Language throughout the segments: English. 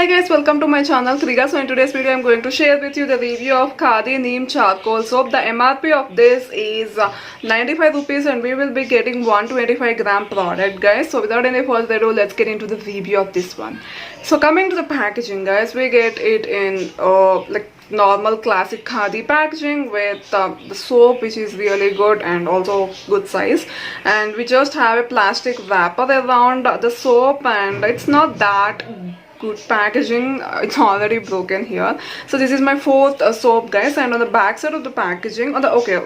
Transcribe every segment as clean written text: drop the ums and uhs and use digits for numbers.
Hi guys, welcome to my channel Kriga. So in today's video I'm going to share with you the review of Khadi Neem Charcoal Soap. The MRP of this is 95 rupees and we will be getting 125 gram product guys. So without any further ado, let's get into the review of this one. So coming to the packaging guys, we get it in like normal classic khadi packaging with the soap, which is really good and also good size, and we just have a plastic wrapper around the soap, and it's not that good packaging. It's already broken here. So this is my fourth soap guys, and on the back side of the packaging,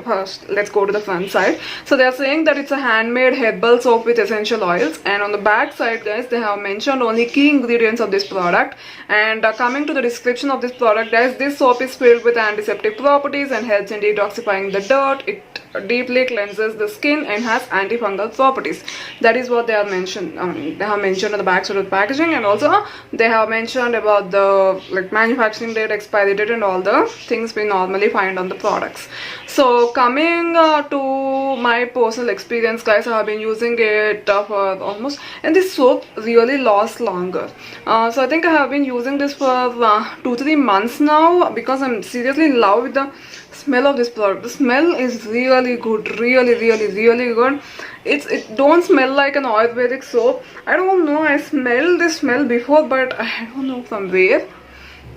first let's go to the front side. So they are saying that it's a handmade herbal soap with essential oils, and on the back side guys, they have mentioned only key ingredients of this product. And coming to the description of this product guys, this soap is filled with antiseptic properties and helps in detoxifying the dirt. It deeply cleanses the skin and has antifungal properties. That is what they are mentioned. They have mentioned on the back side of the packaging, and also they have mentioned about the manufacturing date, expiry date, and all the things we normally find on the products. So coming to my personal experience guys, I have been using it for almost, and this soap really lasts longer. So I think I have been using this for 2-3 months now, because I'm seriously in love with the smell of this product. The smell is really good, really good. It don't smell like an Ayurvedic soap. I don't know, I smelled this smell before, but I don't know from where.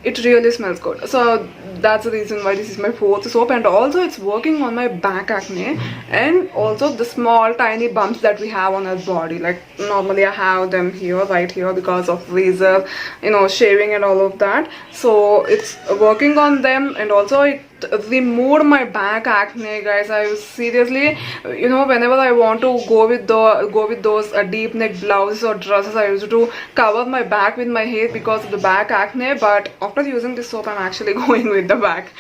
It really smells good. So that's the reason why this is my fourth soap. And also it's working on my back acne and also the small tiny bumps that we have on our body. Like normally I have them here, right here, because of razor, shaving and all of that. So it's working on them, and also it removed my back acne guys. I was seriously, whenever I want to go with those deep neck blouses or dresses, I used to cover my back with my hair because of the back acne. But after using this soap, I'm actually going with the back,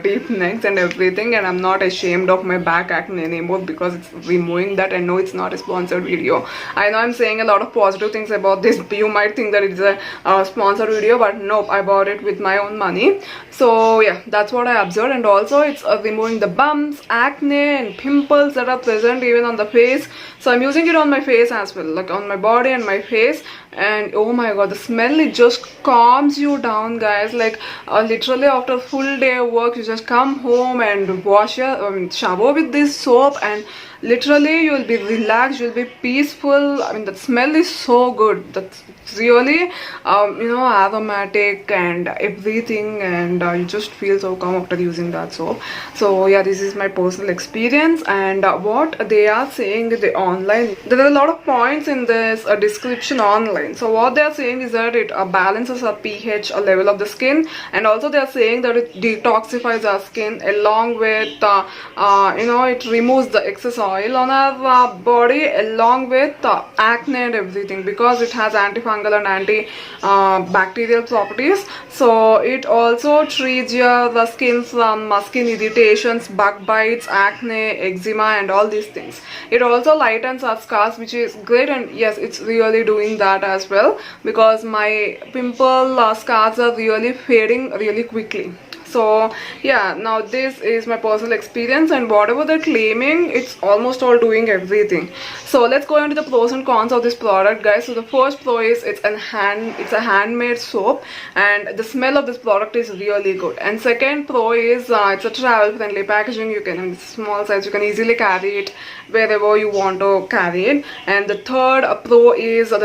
deep necks and everything, and I'm not ashamed of my back acne anymore because it's removing that. And no, it's not a sponsored video. I know I'm saying a lot of positive things about this. You might think that it's a sponsored video, but nope, I bought it with my own money. So yeah, that's what I observed. And also it's removing the bumps, acne and pimples that are present even on the face. So I'm using it on my face as well, like on my body and my face. And oh my god, the smell, it just calms you down guys. Literally after a full day of work, you just come home and shower with this soap, and literally you will be relaxed, you will be peaceful. I mean, the smell is so good. That's really aromatic and everything, and you just feel so calm after using that soap. So yeah, this is my personal experience. And what they are saying in the online, there are a lot of points in this description online. So what they are saying is that it balances our pH level of the skin, and also they are saying that it detoxifies our skin, along with it removes the excess oil on our body, along with acne and everything, because it has antifungal and antibacterial properties. So it also treats your skin from skin irritations, bug bites, acne, eczema and all these things. It also lightens our scars, which is great. And yes, it's really doing that as well, because my pimple scars are really fading really quickly. So yeah, now this is my personal experience, and whatever they're claiming, it's almost all doing everything. So let's go into the pros and cons of this product guys. So the first pro is it's a handmade soap, and the smell of this product is really good. And second pro is it's a travel friendly packaging. You can, in small size, you can easily carry it wherever you want to carry it. And the third pro is I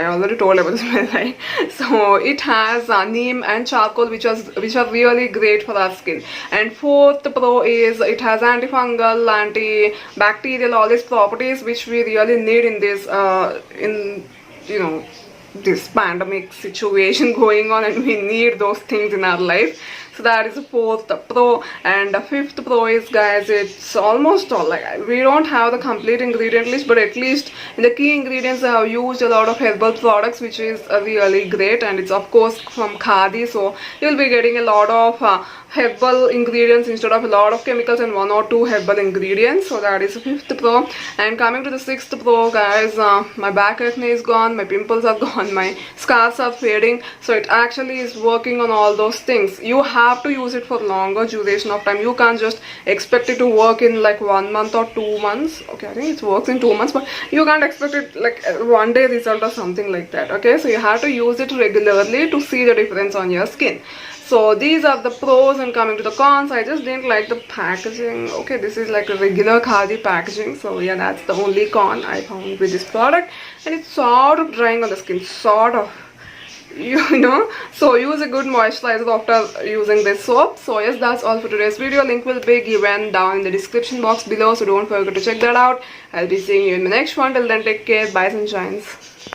already told about the smell, right? So it has neem and charcoal, which are really great for our skin. And fourth pro is it has antifungal, antibacterial, all these properties which we really need in this this pandemic situation going on, and we need those things in our life. So that is the fourth pro. And the fifth pro is guys, it's almost all, we don't have the complete ingredient list, but at least in the key ingredients I have used a lot of herbal products, which is really great. And it's of course from Khadi, so you'll be getting a lot of herbal ingredients instead of a lot of chemicals, and 1 or 2 herbal ingredients. So that is the fifth pro. And coming to the sixth pro guys, my back acne is gone, my pimples are gone, my scars are fading. So it actually is working on all those things. You have have to use it for longer duration of time. You can't just expect it to work in like 1 month or 2 months. Okay, I think it works in 2 months, but you can't expect it like one day result or something like that. Okay, so you have to use it regularly to see the difference on your skin. So these are the pros, and coming to the cons, I just didn't like the packaging. Okay, this is like a regular Khadi packaging, so yeah, that's the only con I found with this product. And it's sort of drying on the skin, sort of, you know. So use a good moisturizer after using this soap. So yes, that's all for today's video. Link will be given down in the description box below, so don't forget to check that out. I'll be seeing you in the next one. Till then, take care, bye, sunshines.